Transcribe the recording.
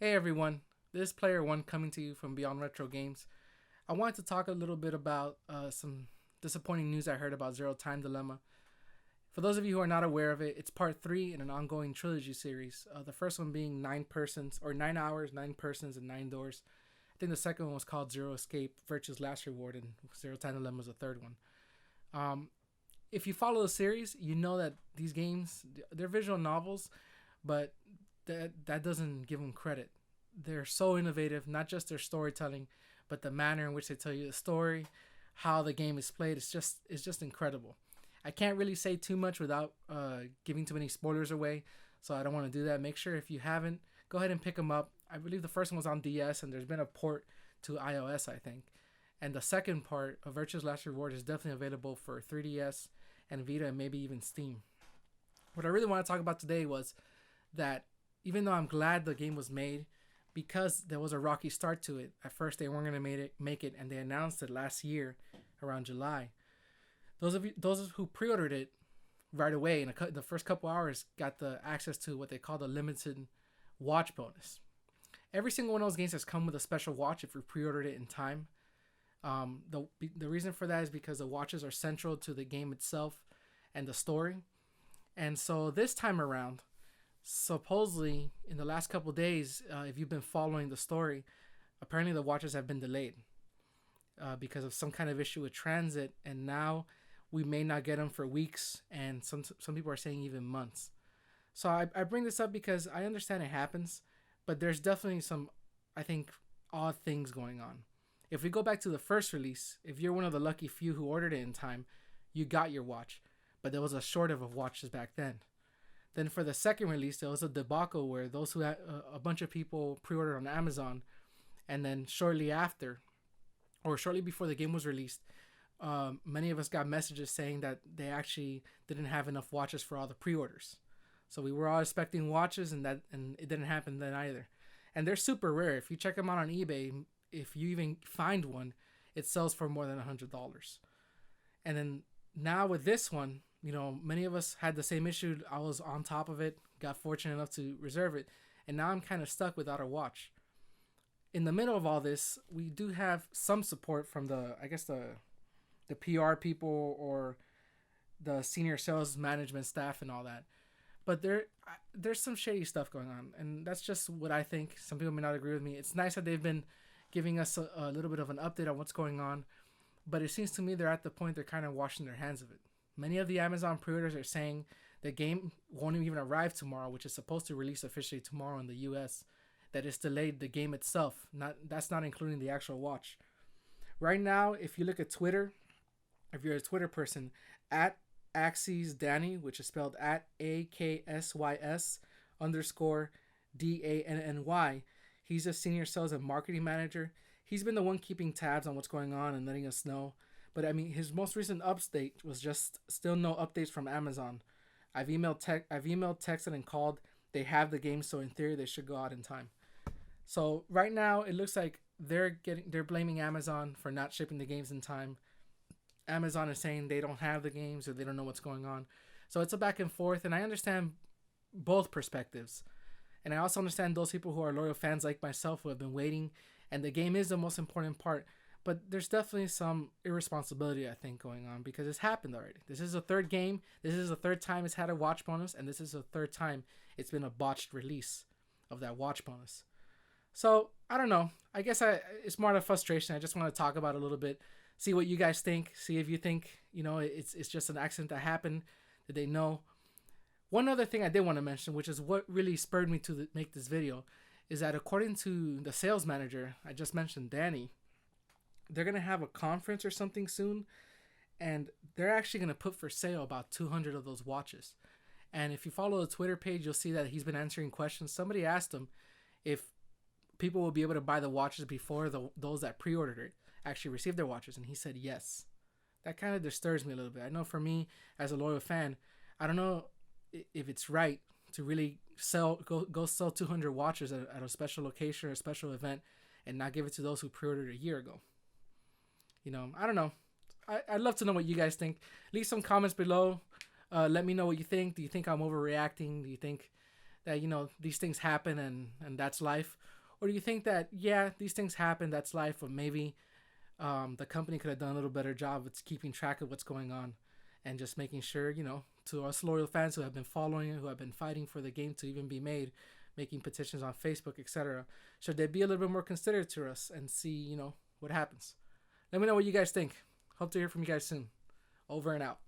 Hey everyone, this is Player One coming to you from Beyond Retro Games. I wanted to talk a little bit about some disappointing news I heard about Zero Time Dilemma. For those of you who are not aware of it, it's part three in an ongoing trilogy series. The first one being 9 persons, or 9 hours, 9 persons, and 9 doors. I think the second one was called Zero Escape, Virtue's Last Reward, and Zero Time Dilemma was the third one. If you follow the series, you know that these games, they're visual novels, but that doesn't give them credit. They're so innovative, not just their storytelling, but the manner in which they tell you the story, how the game is played. It's just incredible. I can't really say too much without giving too many spoilers away, so I don't want to do that. Make sure if you haven't, go ahead and pick them up. I believe the first one was on DS, and there's been a port to iOS, I think. And the second part of Virtue's Last Reward is definitely available for 3DS and Vita and maybe even Steam. What I really want to talk about today was that even though I'm glad the game was made, because there was a rocky start to it. At first, they weren't going to make it, and they announced it last year around July. Those who pre-ordered it right away in the first couple hours got the access to what they call the limited watch bonus. Every single one of those games has come with a special watch if you pre-ordered it in time. The reason for that is because the watches are central to the game itself and the story. And so this time around, supposedly in the last couple of days, if you've been following the story, apparently the watches have been delayed because of some kind of issue with transit, and now we may not get them for weeks, and some people are saying even months. So I bring this up because I understand it happens, but there's definitely some, I think, odd things going on. If we go back to the first release, if you're one of the lucky few who ordered it in time, you got your watch, but there was a shortage of watches back then. Then for the second release, there was a debacle where those who had a bunch of people pre-ordered on Amazon, and then shortly after, or shortly before the game was released, many of us got messages saying that they actually didn't have enough watches for all the pre-orders. So we were all expecting watches, and it didn't happen then either. And they're super rare. If you check them out on eBay, if you even find one, it sells for more than $100. And then now with this one, many of us had the same issue. I was on top of it, got fortunate enough to reserve it, and now I'm kind of stuck without a watch. In the middle of all this, we do have some support from the PR people or the senior sales management staff and all that. But there's some shady stuff going on, and that's just what I think. Some people may not agree with me. It's nice that they've been giving us a little bit of an update on what's going on, but it seems to me they're at the point they're kind of washing their hands of it. Many of the Amazon pre-orders are saying the game won't even arrive tomorrow, which is supposed to release officially tomorrow in the US. That it's delayed the game itself. That's not including the actual watch. Right now, if you look at Twitter, if you're a Twitter person, at Axis Danny, which is spelled at AKSYS_DANNY, he's a senior sales and marketing manager. He's been the one keeping tabs on what's going on and letting us know. But I mean, his most recent update was just still no updates from Amazon. I've emailed, texted, and called. They have the game, so in theory they should go out in time. So right now it looks like they're blaming Amazon for not shipping the games in time. Amazon is saying they don't have the games or they don't know what's going on. So it's a back and forth, and I understand both perspectives. And I also understand those people who are loyal fans like myself who have been waiting, and the game is the most important part. But there's definitely some irresponsibility, I think, going on because it's happened already. This is the third game. This is the third time it's had a watch bonus, and this is the third time it's been a botched release of that watch bonus. So, I don't know. I guess it's more of a frustration. I just want to talk about it a little bit, see what you guys think, see if you think, it's just an accident that happened. Did they know? One other thing I did want to mention, which is what really spurred me to make this video, is that according to the sales manager I just mentioned, Danny, they're going to have a conference or something soon, and they're actually going to put for sale about 200 of those watches. And if you follow the Twitter page, you'll see that he's been answering questions. Somebody asked him if people will be able to buy the watches before those that pre-ordered it actually received their watches, and he said yes. That kind of disturbs me a little bit. I know for me, as a loyal fan, I don't know if it's right to really go sell 200 watches at a special location or a special event and not give it to those who pre-ordered a year ago. I don't know. I'd love to know what you guys think. Leave some comments below. Let me know what you think. Do you think I'm overreacting? Do you think that, these things happen and that's life? Or do you think that, yeah, these things happen, that's life, but maybe the company could have done a little better job with keeping track of what's going on and just making sure, to us loyal fans who have been following it, who have been fighting for the game to even be made, making petitions on Facebook, etc. Should they be a little bit more considerate to us and see, what happens? Let me know what you guys think. Hope to hear from you guys soon. Over and out.